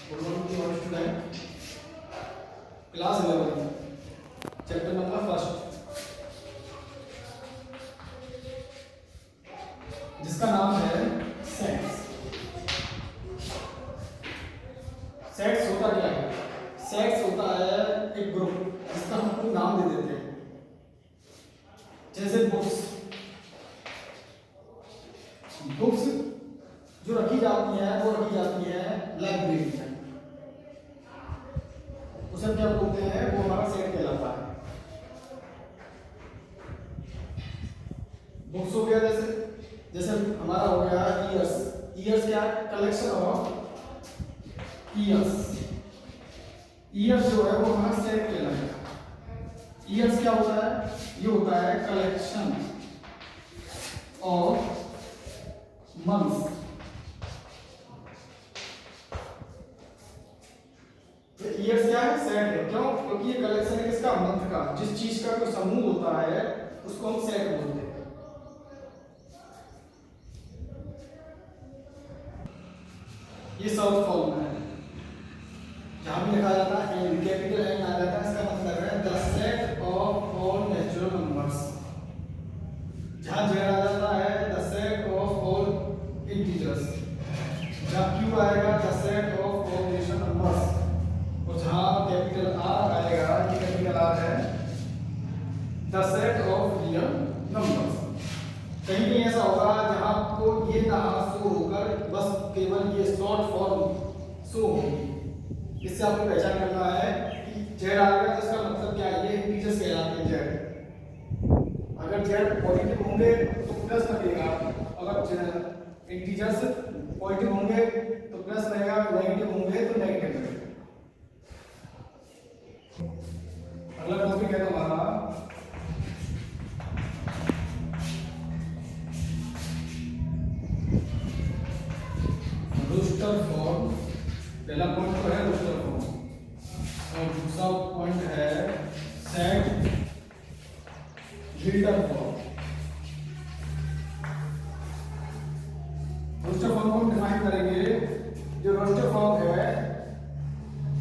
Good morning to all student. Class 11 chapter number first, जिसका नाम है सेट्स। सेट्स होता क्या है? सेट्स होता है एक ग्रुप जिसका हम कोई नाम दे देते हैं, जैसे बुक्स। बुक्स जो रखी जाती हैं वो रखी जाती है लाइब्रेरी में। उसे क्या बोलते हैं? वो हमारा सेट कहलाता है। बुक्स हो गया, जैसे हमारा हो गया ईयर्स। ईयर्स क्या है? Collection of years. ईयर्स जो है वो हमारा सेट कहलाएगा। ईयर्स क्या होता है? ये होता है कलेक्शन ऑफ मंथ्स। ईयर्स क्या है? सेट है। क्यों? क्योंकि ये कलेक्शन है किसका? मंथ का। जिस चीज का कोई समूह होता है उसको हम सेट बोलते हैं। ये शॉर्ट फॉर्म है। जहां भी लिखा जाता है एन, कैपिटल एन आ जाता है, इसका मतलब है the set of all natural numbers. जहां जेड आ जाता है the set of all integers. जहां क्यू आएगा the set of all natural numbers. और जहां कैपिटल आर आएगा, ये कैपिटल आर है, the set of real numbers. कहीं कहीं ऐसा होगा जहां आपको ये ना शो होकर बस केवल ये शॉर्ट फॉर्म शो होगी। इससे आपको पहचान करना है कि जेड आ गया तो इसका मतलब क्या है? ये इंटीजर्स कहलाते हैं जेड। अगर जेड पॉजिटिव होंगे तो प्लस लगेगा, अगर इंटीजर्स पॉजिटिव होंगे तो प्लस रहेगा, नेगेटिव होंगे तो नेगेटिव लगेगा। अगला टॉपिक है हमारा रोस्टर फॉर्म। पहला पॉइंट तो है रोस्टर फॉर्म और दूसरा पॉइंट है set builder form. Roster form को हम डिफाइन करेंगे। जो रोस्टर फॉर्म है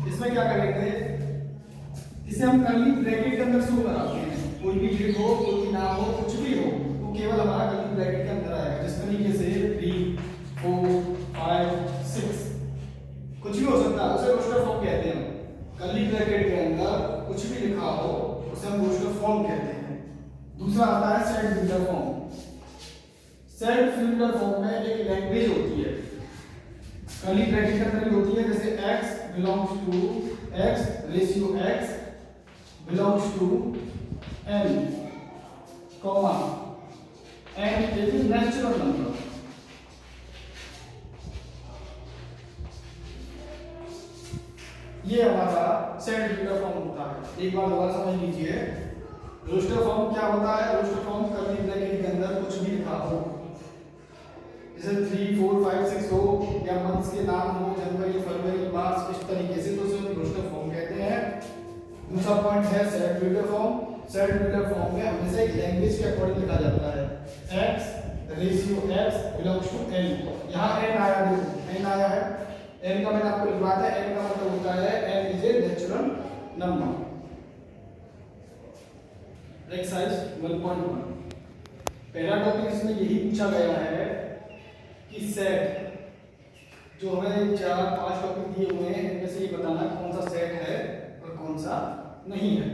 इसमें क्या करेंगे? इसे हम कर्ली ब्रैकेट के अंदर शो कराते हैं। कोई भी डेट हो, कोई भी नाम हो, कुछ भी हो, वो केवल हमारा कर्ली ब्रैकेट के अंदर आएगा। जिस तरीके से 3, 4, 5, 6 कुछ भी हो सकता है, उसे रोस्टर फॉर्म कहते हैं। कर्ली ब्रैकेट के अंदर कुछ भी लिखा हो उसे हम रोस्टर फॉर्म कहते हैं। दूसरा आता है set builder form. Set builder form में एक लैंग्वेज होती है, कर्ली ब्रैकेट के अंदर होती है, जैसे x belongs to x ratio x belongs to n, comma n is a natural number। ये हमारा सेट बिल्डर फॉर्म होता है। एक बार दोबारा समझ लीजिए, रोस्टर फॉर्म क्या होता है? रोस्टर फॉर्म कर्ली ब्रैकेट के अंदर कुछ भी लिखा हो, जैसे 3, 4, 5, 6 हो या मंथ्स के नाम हो, जनवरी, फरवरी, मार्च, इस तरीके से, तो उसे हम रोस्टर फॉर्म कहते हैं। दूसरा पॉइंट है set builder form. Set builder form में हमेशा एक लैंग्वेज के अकॉर्डिंग लिखा जाता है। x ratio x belongs to n। यहाँ n आया, देखो n आया है। n का मैंने आपको लिखवाया था, n का मतलब होता है n is a natural number. Exercise 1.1 पहला टॉपिक इसमें यही पूछा गया है कि सेट जो हमें 4-5 टॉपिक दिए हुए हैं, इनमें से ये बताना कौन सा सेट है और कौन सा नहीं है।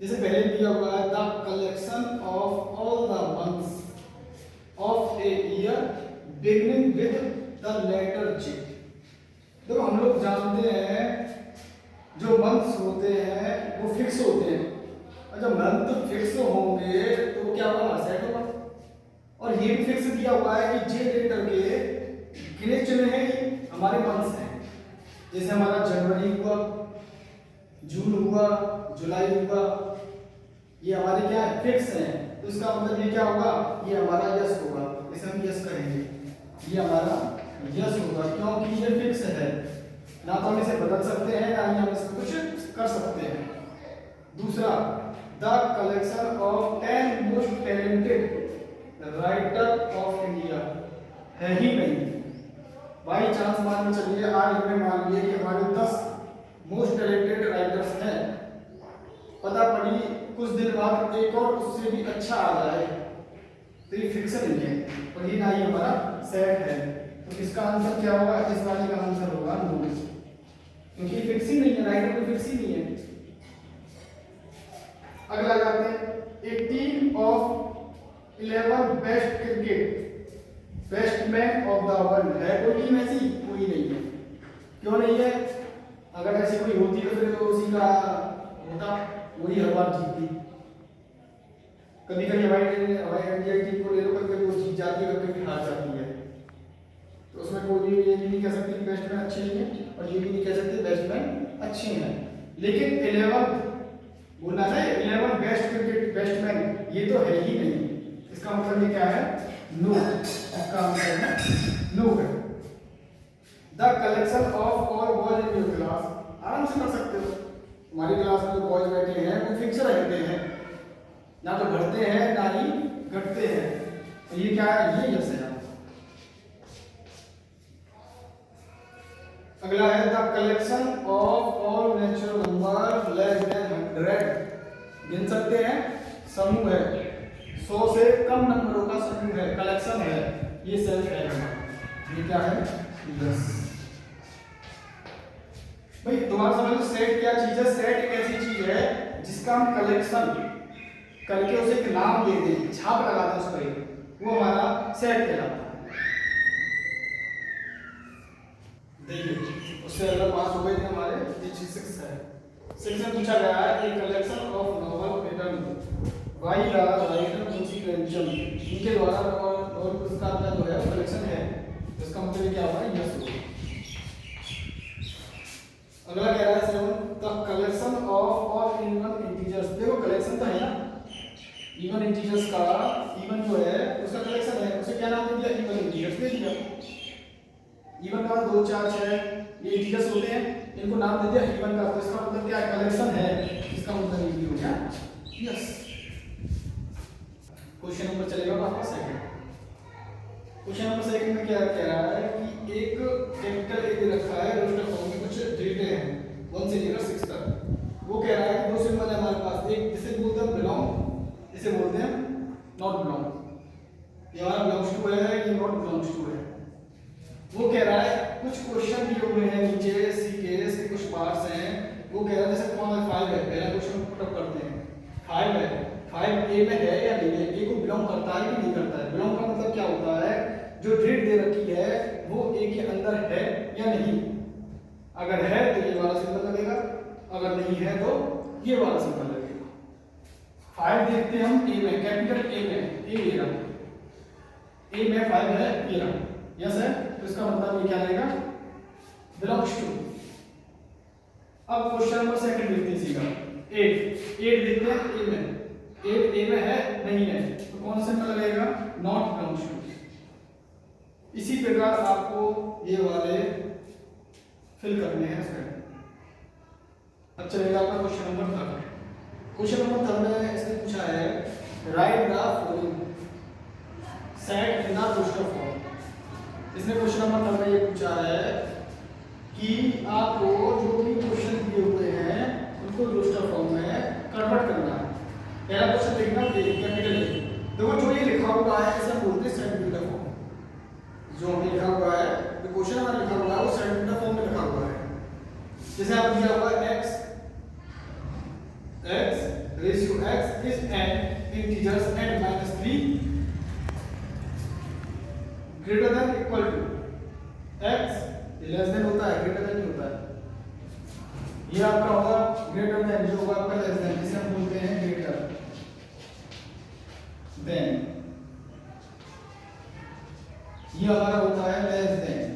जैसे पहले दिया हुआ है the collection of all the months of a year beginning with the letter J. देखो हम लोग जानते हैं जो मंथ्स होते हैं वो फिक्स होते हैं, और जब मंथ फिक्स होंगे तो क्या होगा? सेट होगा। और ये भी फिक्स किया हुआ है कि जे लेटर के गिने चुने हैं हमारे मंथ्स हैं। जैसे हमारा जनवरी हुआ, जून हुआ, जुलाई हुआ, ये हमारे क्या है? फिक्स हैं। तो इसका मतलब ये क्या होगा? ये हमारा यस होगा। इसे हम यस कहेंगे, ये हमारा यस होगा, क्योंकि ये फिक्स है। ना तो हम इसे बदल सकते हैं, ना ही हम इसमें कुछ कर सकते हैं। दूसरा, the collection of 10 most talented writer of India है ही नहीं। बाई चांस मान के चलिए आज हमने मान लिया कि हमारे अच्छा आ जाए तो ये फिक्स नहीं है और ये ना ही हमारा सेट है, तो इसका आंसर क्या होगा? इस वाले का आंसर होगा नो, क्योंकि फिक्स ही नहीं है, राइट में फिक्स ही नहीं है। अगला जाते हैं, a team of 11 best cricket batsman of the world है कोई टीम ऐसी? कोई नहीं है। क्यों नहीं है? अगर ऐसी कोई होती तो फिर तो उसी का होता, वही हर बार जीतती। कभी कभी हमारी इंडिया टीम को ले लो, कभी कभी वो जीत जाती है, कभी कभी हार जाती है, तो उसमें कोई भी ये भी नहीं कह सकते कि बैट्समैन अच्छे नहीं है और ये भी नहीं कह सकते बैट्समैन अच्छे हैं। लेकिन 11 बोलना है 11 बेस्ट क्रिकेट बैट्समैन, ये तो है ही नहीं। इसका मतलब ये क्या है? नो। इसका आंसर है नो है। The collection of all boys in your class, आराम से कर सकते हो। हमारी क्लास में जो बॉयज बैठे हैं वो फिक्स रहते हैं, ना तो बढ़ते हैं ना ही घटते हैं, तो ये क्या है? ये यस है। अगला है the collection of all natural number less than 100, गिन सकते हैं, समूह है, 100 से कम नंबरों का समूह है, कलेक्शन है, ये सेल्फ है हमारा। ये क्या है? यस। भाई दोबारा समझ लो, सेट क्या चीज है? सेट एक ऐसी चीज है जिसका हम कलेक्शन करके उसे एक नाम दे दें, छाप लगा दें उस पर, वो हमारा सेट कहलाता है। देखिए उससे अगर पास हो गए थे हमारे, ये 6 है। 6 में पूछा गया है एक collection of novel written by the writer Munshi Premchand, इनके द्वारा नॉवल पुरस्कार का जो है कलेक्शन है, इसका मतलब क्या होगा? यस होगा। अगला कह रहा है 7 the collection of all even integers, देखो कलेक्शन तो है ना इवन इंटीजर्स का, इवन जो है उसका कलेक्शन है, उसे क्या नाम दे दिया? इवन इंटीजर्स दे दिया। इवन का 2 4 6 ये इंटीजर्स होते हैं, इनको नाम दे दिया इवन का, तो इसका मतलब क्या? कलेक्शन है, इसका मतलब ये हो गया यस। क्वेश्चन नंबर चलेगा आपका सेकंड। क्वेश्चन नंबर सेकंड में क्या कह रहा है कि एक कैपिटल ए दे रखा है, रोस्टर फॉर्म में कुछ डेटे हैं 1 से लेकर 6 तक। वो कह रहा है कि 2 सिंबल है हमारे पास, एक जिसे बोलते हैं बिलोंग, इसे बोलते हैं नॉट बिलोंग। ये हमारा बिलोंग्स टू है, ये नॉट बिलोंग्स टू है। वो कह रहा है कुछ क्वेश्चन दिए हुए हैं नीचे, सी के इसके कुछ पार्ट्स हैं, वो कह रहा है जैसे 5 है, पहला क्वेश्चन पुट अप करते हैं। 5 है, 5 ए में है या नहीं है? ए को बिलोंग करता है कि नहीं करता है? बिलोंग का मतलब क्या होता है? जो डेट दे रखी है वो ए के अंदर है या नहीं। अगर है तो ये वाला सिंबल लगेगा, अगर नहीं है तो ये वाला सिंबल लगेगा। 5 देखते हैं हम ए में, कैपिटल ए में, ए ये रहा, ए में 5 है, ये रहा, यस है, तो इसका मतलब ये क्या रहेगा? Belongs to. अब क्वेश्चन नंबर सेकंड देखते हैं सीधा, 8 देखते हैं ए में, 8 ए में है नहीं है, तो कौन सा सिंबल लगेगा? Not belongs to. इसी प्रकार आपको ये वाले फिल करने हैं इसमें। अब चलेगा आपका क्वेश्चन नंबर 3। क्वेश्चन नंबर 3 में इसने पूछा है write the following set in the roster form. इसने क्वेश्चन नंबर 3 में ये पूछा है कि आपको जो भी क्वेश्चन दिए हुए हैं उनको रोस्टर फॉर्म में कन्वर्ट करना है। पहला क्वेश्चन देखना कैपिटल ए, देखो जो ये लिखा हुआ है इसे हम बोलते हैं सेट बिल्डर फॉर्म। जो हमें लिखा हुआ है, जो क्वेश्चन हमारा लिखा हुआ है वो सेट बिल्डर फॉर्म में लिखा हुआ है। जैसे आप दिया हुआ है x ratio x is n integers n minus 3 greater than equal to x, less than होता है, ग्रेटर देन नहीं होता है। ये आपका होगा ग्रेटर देन, जो होगा आपका लेस देन, जिसे हम बोलते हैं ग्रेटर देन। ये हमारा होता है less than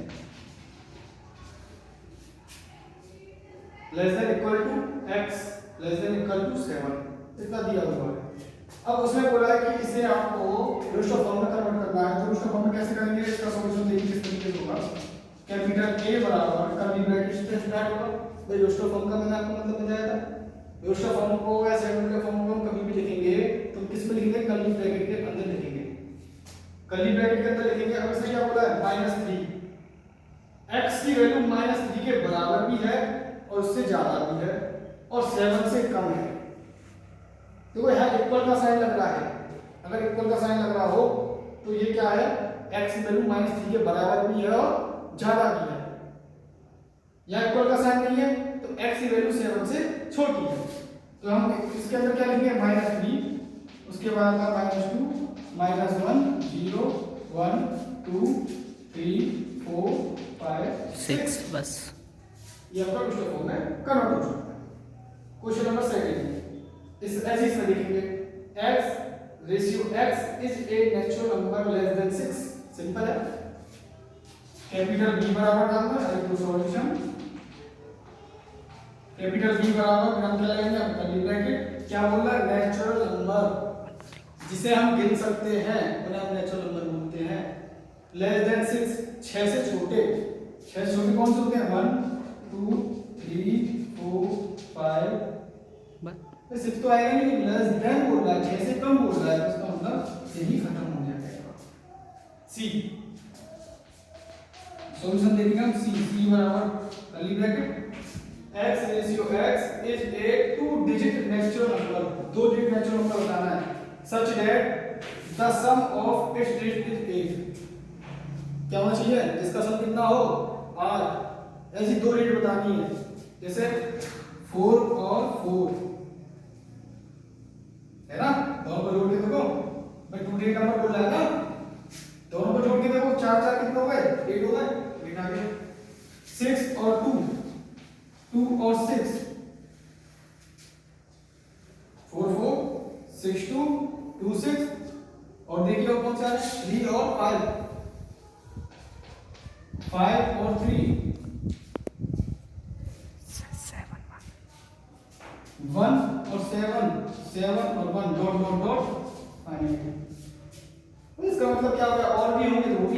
equal to x, less than equal to 7, इतना दिया हुआ है। अब उसने बोला है कि इसे आपको रोस्टर फॉर्म में कन्वर्ट करना है। तो रोस्टर फॉर्म में कैसे करेंगे? इसका सॉल्यूशन देखिए किस तरीके से होगा। कैपिटल A बराबर कर्ली ब्रैकेट से स्टार्ट होगा। भाई रोस्टर फॉर्म का मैंने आपको मतलब बताया था। रोस्टर फॉर्म को या सेट बिल्डर फॉर्म को हम कभी भी लिखेंगे तो किस में लिखेंगे? कर्ली ब्रैकेट के अंदर लिखेंगे। कर्ली ब्रैकेट के अंदर लिखेंगे। अब इसने क्या बोला है? -3, x की वैल्यू -3 के बराबर भी है और उससे ज्यादा भी है और 7 से कम है। तो वो यहाँ इक्वल का साइन लग रहा है, अगर इक्वल का साइन लग रहा हो तो ये क्या है, x की वैल्यू -3 के बराबर भी है और ज्यादा भी है। यहाँ इक्वल का साइन नहीं है तो x की वैल्यू 7 से छोटी है, तो हम इसके अंदर क्या लिखेंगे -3, उसके बाद में -2, -1, 0, 1, 2, 3, 4, 5, 6 बस। ये आपका क्वेश्चन फॉर्म में कन्वर्ट हो चुका है। क्वेश्चन नंबर 7 इस ऐसे इसमें लिखेंगे x ratio x is a natural number less than 6। Simple है, कैपिटल B बराबर डालना है तो सॉल्यूशन, कैपिटल B बराबर फिर हम क्या लगाएंगे, कर्ली ब्रैकेट, क्या बोल रहा है, नेचुरल नंबर जिसे हम गिन सकते हैं उन्हें हम नेचुरल नंबर बोलते हैं। लेस देन 6, 6 से छोटे, 6 से छोटे कौन से होते हैं, 1, 2, 3, 4, 5, तो 6 तो आएगा नहीं, लेस देन बोल रहा है, 6 से कम बोल रहा है, तो इसका मतलब यही खत्म हो जाएगा। सी सॉल्यूशन देखेंगे हम, सी बराबर curly bracket x ratio x is a 2 digit natural number, 2 digit natural number बताना है, such that the sum of its digit is 8। क्या होना चाहिए, जिसका सम कितना हो 8, ऐसी 2 डिजिट बतानी है, जैसे 4 और 4 है ना, दोनों को जोड़ के देखो, भाई 2 डिजिट नंबर बोल रहा है ना, दोनों को जोड़ के देखो, 4 4 कितने हो गए, 8 हो गए, 8 आ गए। 6 और 2, 2 और 6, 4 4, 6 2, 2 6, और देखिए और कौन सा है, 3 और 5, 5 और 3, 1 और 7, 7 और 1, डॉट डॉट डॉट फाइनल। इसका मतलब क्या होगा, और भी होंगे तो वो भी